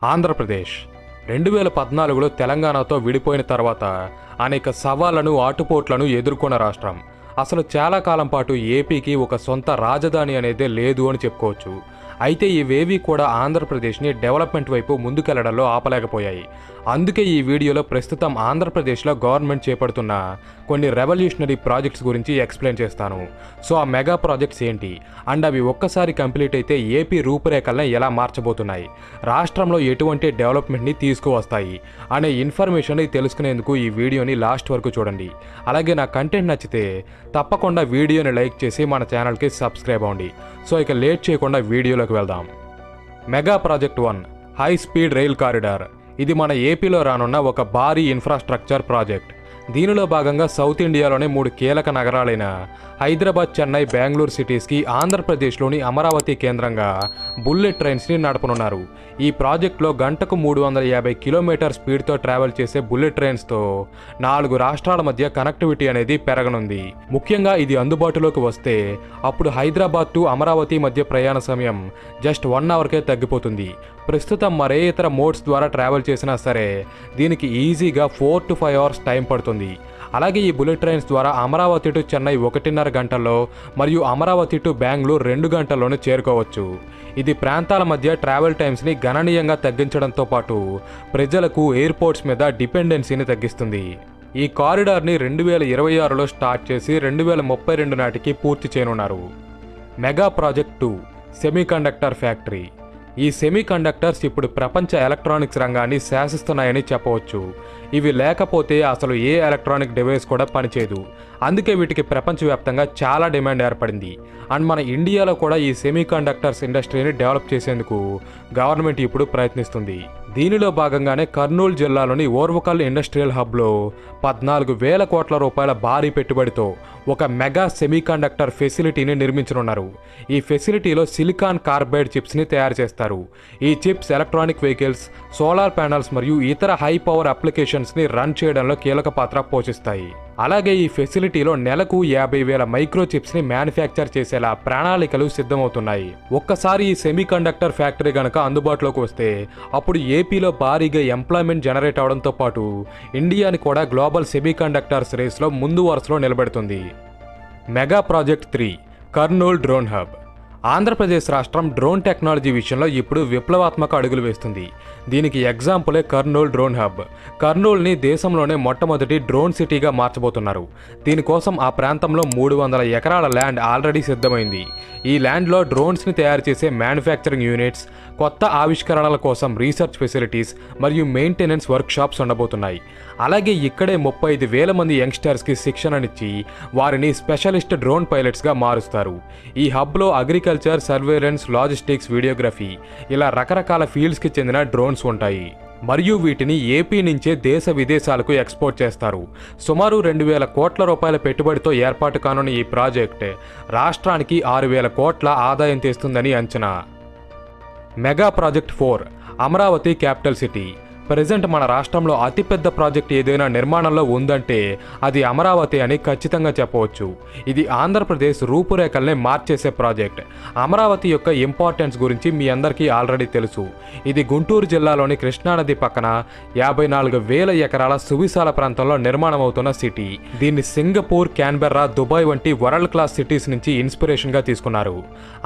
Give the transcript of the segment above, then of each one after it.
ఆంధ్రప్రదేశ్ 2014లో తెలంగాణతో విడిపోయిన తర్వాత అనేక సవాళ్లను ఆటుపోట్లను ఎదుర్కొన్న రాష్ట్రం. అసలు చాలా కాలం పాటు ఏపీకి ఒక సొంత రాజధాని అనేదే లేదు అని చెప్పుకోవచ్చు. అయితే ఇవేవీ కూడా ఆంధ్రప్రదేశ్ని డెవలప్మెంట్ వైపు ముందుకెళ్లడంలో ఆపలేకపోయాయి. అందుకే ఈ వీడియోలో ప్రస్తుతం ఆంధ్రప్రదేశ్లో గవర్నమెంట్ చేపడుతున్న కొన్ని రెవల్యూషనరీ ప్రాజెక్ట్స్ గురించి ఎక్స్ప్లెయిన్ చేస్తాను. సో ఆ మెగా ప్రాజెక్ట్స్ ఏంటి అండ్ అవి ఒక్కసారి కంప్లీట్ అయితే ఏపీ రూపురేఖలను ఎలా మార్చబోతున్నాయి, రాష్ట్రంలో ఎటువంటి డెవలప్మెంట్ని తీసుకువస్తాయి అనే ఇన్ఫర్మేషన్ తెలుసుకునేందుకు ఈ వీడియోని లాస్ట్ వరకు చూడండి. అలాగే నా కంటెంట్ నచ్చితే తప్పకుండా వీడియోని లైక్ చేసి మన ఛానల్కి సబ్స్క్రైబ్ అవ్వండి. సో ఇక లేట్ చేయకుండా వీడియోలోకి వెళ్దాం. Mega project 1 high speed rail corridor. ఇది మన ఏపీలో రానున్న ఒక భారీ ఇన్ఫ్రాస్ట్రక్చర్ ప్రాజెక్ట్. దీనిలో భాగంగా సౌత్ ఇండియాలోని 3 కీలక నగరాలైన హైదరాబాద్, చెన్నై, బెంగళూరు సిటీస్కి ఆంధ్రప్రదేశ్లోని అమరావతి కేంద్రంగా బుల్లెట్ ట్రైన్స్ని నడపనున్నారు. ఈ ప్రాజెక్టులో గంటకు 350 కిలోమీటర్ స్పీడ్తో ట్రావెల్ చేసే బుల్లెట్ ట్రైన్స్తో 4 రాష్ట్రాల మధ్య కనెక్టివిటీ అనేది పెరగనుంది. ముఖ్యంగా ఇది అందుబాటులోకి వస్తే అప్పుడు హైదరాబాద్ టు అమరావతి మధ్య ప్రయాణ సమయం జస్ట్ 1 అవర్కే తగ్గిపోతుంది. ప్రస్తుతం మరే ఇతర మోడ్స్ ద్వారా ట్రావెల్ చేసినా సరే దీనికి ఈజీగా 4 to 5 అవర్స్ టైం పడుతుంది. అలాగే ఈ బుల్లెట్ ట్రైన్స్ ద్వారా అమరావతి టు చెన్నై 1.5 గంటల్లో మరియు అమరావతి టు బెంగళూరు 2 గంటల్లోనే చేరుకోవచ్చు. ఇది ప్రాంతాల మధ్య ట్రావెల్ టైమ్స్ని గణనీయంగా తగ్గించడంతో పాటు ప్రజలకు ఎయిర్పోర్ట్స్ మీద డిపెండెన్సీని తగ్గిస్తుంది. ఈ కారిడార్ని 2026లో స్టార్ట్ చేసి 2032 నాటికి పూర్తి చేయనున్నారు. Mega project 2 semiconductor factory. ఈ సెమీకండక్టర్స్ ఇప్పుడు ప్రపంచ ఎలక్ట్రానిక్స్ రంగాన్ని శాసిస్తున్నాయని చెప్పవచ్చు. ఇవి లేకపోతే అసలు ఏ ఎలక్ట్రానిక్ డివైస్ కూడా పనిచేయదు. అందుకే వీటికి ప్రపంచవ్యాప్తంగా చాలా డిమాండ్ ఏర్పడింది. అండ్ మన ఇండియాలో కూడా ఈ సెమీకండక్టర్స్ ఇండస్ట్రీని డెవలప్ చేసేందుకు గవర్నమెంట్ ఇప్పుడు ప్రయత్నిస్తుంది. దీనిలో భాగంగానే కర్నూలు జిల్లాలోని ఓర్వకల్ ఇండస్ట్రియల్ హబ్లో 14,000 కోట్ల రూపాయల భారీ పెట్టుబడితో ఒక మెగా సెమీకండక్టర్ ఫెసిలిటీని నిర్మించనున్నారు. ఈ ఫెసిలిటీలో సిలికాన్ కార్బైడ్ చిప్స్ని తయారు చేస్తారు. ఈ chips electronic vehicles, solar panels మరియు ఇతర హై పవర్ అప్లికేషన్స్ని రన్ చేయడంలో కీలక పాత్ర పోషిస్తాయి. అలాగే ఈ ఫెసిలిటీలో నెలకు 50,000 మైక్రో చిప్స్ని మ్యానుఫ్యాక్చర్ చేసేలా ప్రణాళికలు సిద్ధమవుతున్నాయి. ఒక్కసారి ఈ సెమీకండక్టర్ ఫ్యాక్టరీ గనక అందుబాటులోకి వస్తే అప్పుడు ఏపీలో భారీగా ఎంప్లాయ్మెంట్ జనరేట్ అవడంతో పాటు ఇండియాని కూడా గ్లోబల్ సెమీకండక్టర్స్ రేస్లో ముందు వరుసలో నిలబెడుతుంది. Mega project 3 Kurnool drone hub. Andhra Pradesh రాష్ట్రం డ్రోన్ టెక్నాలజీ విషయంలో ఇప్పుడు విప్లవాత్మక అడుగులు వేస్తుంది. దీనికి ఎగ్జాంపులే కర్నూలు డ్రోన్ హబ్. కర్నూలుని దేశంలోనే మొట్టమొదటి డ్రోన్ సిటీగా మార్చబోతున్నారు. దీనికోసం ఆ ప్రాంతంలో 300 ఎకరాల ల్యాండ్ ఆల్రెడీ సిద్ధమైంది. ఈ ల్యాండ్లో డ్రోన్స్ని తయారు చేసే మ్యానుఫ్యాక్చరింగ్ యూనిట్స్, కొత్త ఆవిష్కరణల కోసం రీసెర్చ్ ఫెసిలిటీస్ మరియు మెయింటెనెన్స్ వర్క్షాప్స్ ఉండబోతున్నాయి. అలాగే ఇక్కడే 35,000 మంది యంగ్స్టర్స్కి శిక్షణనిచ్చి వారిని స్పెషలిస్ట్ డ్రోన్ పైలట్స్గా మారుస్తారు. ఈ హబ్లో అగ్రికల్చర్, సర్వేలెన్స్, లాజిస్టిక్స్, వీడియోగ్రఫీ ఇలా రకరకాల ఫీల్డ్స్కి చెందిన డ్రోన్స్ ఉంటాయి. మరియు వీటిని ఏపీ నుంచే దేశ విదేశాలకు ఎక్స్పోర్ట్ చేస్తారు. సుమారు 2,000 కోట్ల రూపాయల పెట్టుబడితో ఏర్పాటు కానున్న ఈ ప్రాజెక్ట్ రాష్ట్రానికి 6,000 కోట్ల ఆదాయం తెస్తుందని అంచనా. Mega project 4 Amaravati capital city. Present మన రాష్ట్రంలో అతిపెద్ద ప్రాజెక్ట్ ఏదైనా నిర్మాణంలో ఉందంటే అది అమరావతి అని ఖచ్చితంగా చెప్పవచ్చు. ఇది ఆంధ్రప్రదేశ్ రూపురేఖల్ని మార్చేసే ప్రాజెక్ట్. అమరావతి యొక్క ఇంపార్టెన్స్ గురించి మీ అందరికీ ఆల్రెడీ తెలుసు. ఇది గుంటూరు జిల్లాలోని కృష్ణానది పక్కన 54,000 ఎకరాల సువిశాల ప్రాంతంలో నిర్మాణం అవుతున్న సిటీ. దీన్ని సింగపూర్, క్యాన్బెర్రా, దుబాయ్ వంటి వరల్డ్ క్లాస్ సిటీస్ నుంచి ఇన్స్పిరేషన్గా తీసుకున్నారు.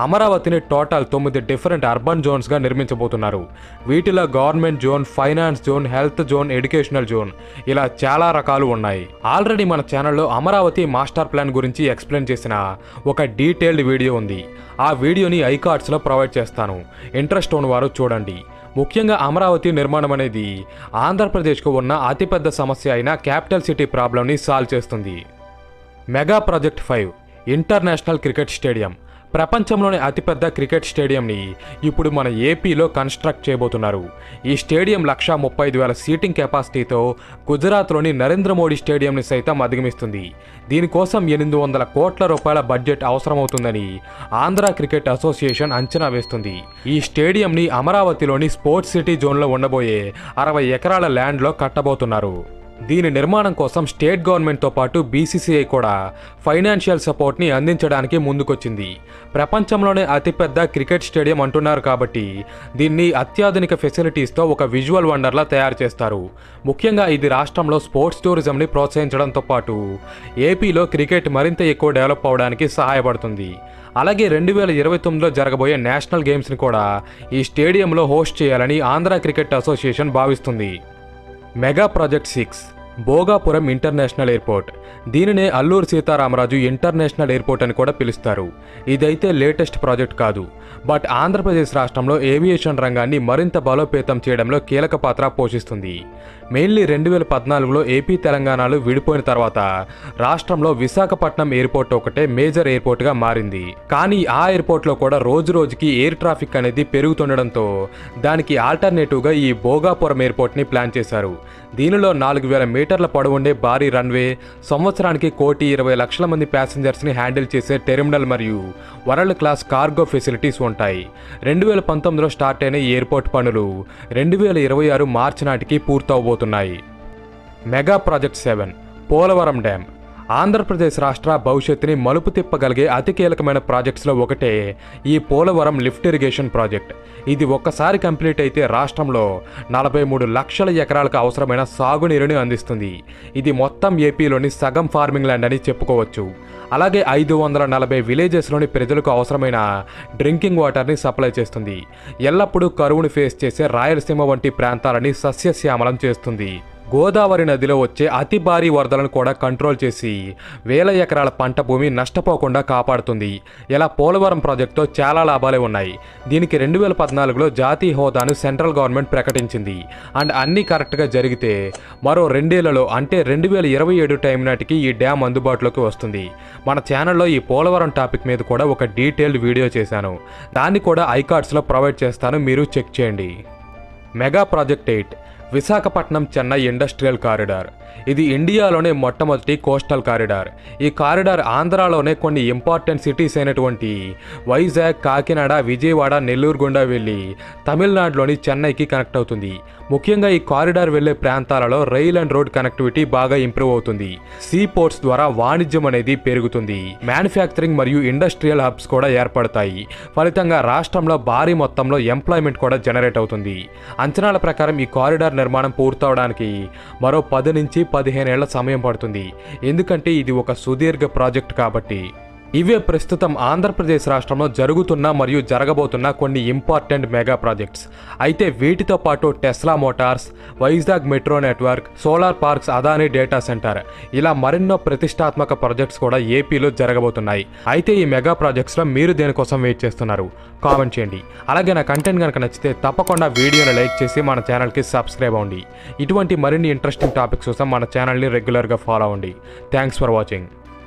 అమరావతిని టోటల్ 9 డిఫరెంట్ అర్బన్ జోన్స్గా నిర్మించబోతున్నారు. వీటిలో government zone, finance zone, health zone, educational zone ఇలా చాలా రకాలు ఉన్నాయి. ఆల్రెడీ మన ఛానల్లో అమరావతి మాస్టర్ ప్లాన్ గురించి ఎక్స్ప్లెయిన్ చేసిన ఒక డీటెయిల్డ్ వీడియో ఉంది. ఆ వీడియోని ఐకార్డ్స్లో ప్రొవైడ్ చేస్తాను. ఇంట్రెస్ట్ ఉన్నవారు చూడండి. ముఖ్యంగా అమరావతి నిర్మాణం అనేది ఆంధ్రప్రదేశ్కు ఉన్న అతిపెద్ద సమస్య అయిన క్యాపిటల్ సిటీ ప్రాబ్లంని సాల్వ్ చేస్తుంది. Mega project 5 international cricket stadium. ప్రపంచంలోని అతిపెద్ద క్రికెట్ స్టేడియంని ఇప్పుడు మన ఏపీలో కన్స్ట్రక్ట్ చేయబోతున్నారు. ఈ స్టేడియం 135,000 సీటింగ్ కెపాసిటీతో గుజరాత్లోని నరేంద్ర మోడీ స్టేడియంని సైతం అధిగమిస్తుంది. దీనికోసం 800 కోట్ల రూపాయల బడ్జెట్ అవసరమవుతుందని ఆంధ్ర క్రికెట్ అసోసియేషన్ అంచనా వేస్తుంది. ఈ స్టేడియంని అమరావతిలోని స్పోర్ట్స్ సిటీ జోన్లో ఉండబోయే 60 ఎకరాల ల్యాండ్లో కట్టబోతున్నారు. దీని నిర్మాణం కోసం స్టేట్ గవర్నమెంట్తో పాటు బీసీసీఐ కూడా ఫైనాన్షియల్ సపోర్ట్ని అందించడానికి ముందుకొచ్చింది. ప్రపంచంలోనే అతిపెద్ద క్రికెట్ స్టేడియం అంటున్నారు కాబట్టి దీన్ని అత్యాధునిక ఫెసిలిటీస్తో ఒక విజువల్ వండర్లా తయారు చేస్తారు. ముఖ్యంగా ఇది రాష్ట్రంలో స్పోర్ట్స్ టూరిజంని ప్రోత్సహించడంతో పాటు ఏపీలో క్రికెట్ మరింత ఎక్కువ డెవలప్ అవడానికి సహాయపడుతుంది. అలాగే 2029లో జరగబోయే నేషనల్ గేమ్స్ని కూడా ఈ స్టేడియంలో హోస్ట్ చేయాలని ఆంధ్ర క్రికెట్ అసోసియేషన్ భావిస్తుంది. Mega project 6 Bhogapuram international airport. దీనినే అల్లూరు సీతారామరాజు ఇంటర్నేషనల్ ఎయిర్పోర్ట్ అని కూడా పిలుస్తారు. ఇదైతే లేటెస్ట్ ప్రాజెక్ట్ కాదు, బట్ ఆంధ్రప్రదేశ్ రాష్ట్రంలో ఏవియేషన్ రంగాన్ని మరింత బలోపేతం చేయడంలో కీలక పాత్ర పోషిస్తుంది. మెయిన్లీ 2014లో ఏపీ తెలంగాణలు విడిపోయిన తర్వాత రాష్ట్రంలో విశాఖపట్నం ఎయిర్పోర్ట్ ఒకటే మేజర్ ఎయిర్పోర్ట్గా మారింది. కానీ ఆ ఎయిర్పోర్ట్లో కూడా రోజు రోజుకి ఎయిర్ ట్రాఫిక్ అనేది పెరుగుతుండడంతో దానికి ఆల్టర్నేటివ్గా ఈ భోగాపురం ఎయిర్పోర్ట్ని ప్లాన్ చేశారు. దీనిలో 4000 మీటర్ల పొడవుండే భారీ రన్వే, సంవత్సరానికి 1,20,00,000 మంది ప్యాసింజర్స్ని హ్యాండిల్ చేసే టెర్మినల్ మరియు వరల్డ్ క్లాస్ కార్గో ఫెసిలిటీస్ ఉంటాయి. 2019లో స్టార్ట్ అయిన ఈ ఎయిర్పోర్ట్ పనులు 2026 మార్చి నాటికి పూర్తవబోతున్నాయి. Mega project 7 Polavaram dam. Andhra Pradesh రాష్ట్ర భవిష్యత్తుని మలుపు తిప్పగలిగే అతి కీలకమైన ప్రాజెక్ట్స్లో ఒకటే ఈ పోలవరం లిఫ్ట్ ఇరిగేషన్ ప్రాజెక్ట్. ఇది ఒక్కసారి కంప్లీట్ అయితే రాష్ట్రంలో 43 లక్షల ఎకరాలకు అవసరమైన సాగునీరుని అందిస్తుంది. ఇది మొత్తం ఏపీలోని సగం ఫార్మింగ్ ల్యాండ్ అని చెప్పుకోవచ్చు. అలాగే 540 విలేజెస్లోని ప్రజలకు అవసరమైన డ్రింకింగ్ వాటర్ని సప్లై చేస్తుంది. ఎల్లప్పుడూ కరువును ఫేస్ చేసే రాయలసీమ వంటి ప్రాంతాలని సస్యశ్యామలం చేస్తుంది. గోదావరి నదిలో వచ్చే అతి భారీ వరదలను కూడా కంట్రోల్ చేసి వేల ఎకరాల పంట భూమి నష్టపోకుండా కాపాడుతుంది. ఇలా పోలవరం ప్రాజెక్టుతో చాలా లాభాలే ఉన్నాయి. దీనికి 2014లో జాతీయ హోదాను సెంట్రల్ గవర్నమెంట్ ప్రకటించింది. అండ్ అన్నీ కరెక్ట్గా జరిగితే మరో 2 ఏళ్లలో అంటే 2027 టైం నాటికి ఈ డ్యామ్ అందుబాటులోకి వస్తుంది. మన ఛానల్లో ఈ పోలవరం టాపిక్ మీద కూడా ఒక డీటెయిల్డ్ వీడియో చేశాను. దాన్ని కూడా ఐకార్డ్స్లో ప్రొవైడ్ చేస్తాను, మీరు చెక్ చేయండి. Mega project 8 Visakhapatnam Chennai industrial corridor. ఇది ఇండియాలోనే మొట్టమొదటి కోస్టల్ కారిడార్. ఈ కారిడార్ ఆంధ్రాలోనే కొన్ని ఇంపార్టెంట్ సిటీస్ అయినటువంటి వైజాగ్, కాకినాడ, విజయవాడ, నెల్లూరు గుండా వెళ్ళి తమిళనాడులోని చెన్నైకి కనెక్ట్ అవుతుంది. ముఖ్యంగా ఈ కారిడార్ వెళ్లే ప్రాంతాలలో రైల్ అండ్ రోడ్ కనెక్టివిటీ బాగా ఇంప్రూవ్ అవుతుంది. సీ పోర్ట్స్ ద్వారా వాణిజ్యం అనేది పెరుగుతుంది. మ్యానుఫ్యాక్చరింగ్ మరియు ఇండస్ట్రియల్ హబ్స్ కూడా ఏర్పడతాయి. ఫలితంగా రాష్ట్రంలో భారీ మొత్తంలో ఎంప్లాయ్మెంట్ కూడా జనరేట్ అవుతుంది. అంచనాల ప్రకారం ఈ కారిడార్ నిర్మాణం పూర్తవడానికి మరో 10 నుంచి 15 ఏళ్ల సమయం పడుతుంది. ఎందుకంటే ఇది ఒక సుదీర్ఘ ప్రాజెక్ట్ కాబట్టి. ఇవే ప్రస్తుతం ఆంధ్రప్రదేశ్ రాష్ట్రంలో జరుగుతున్న మరియు జరగబోతున్న కొన్ని ఇంపార్టెంట్ మెగా ప్రాజెక్ట్స్. అయితే వీటితో పాటు Tesla Motors, Vizag metro network, solar parks, Adani data centre, ఇలా మరెన్నో ప్రతిష్టాత్మక ప్రాజెక్ట్స్ కూడా ఏపీలో జరగబోతున్నాయి. అయితే ఈ మెగా ప్రాజెక్ట్స్లో మీరు దేనికోసం వెయిట్ చేస్తున్నారు? కామెంట్ చేయండి. అలాగే నా కంటెంట్ కనుక నచ్చితే తప్పకుండా వీడియోని లైక్ చేసి మన ఛానల్కి సబ్స్క్రైబ్ అవ్వండి. ఇటువంటి మరిన్ని ఇంట్రెస్టింగ్ టాపిక్స్ కోసం మన ఛానల్ని రెగ్యులర్గా ఫాలో అవ్వండి. Thanks for watching.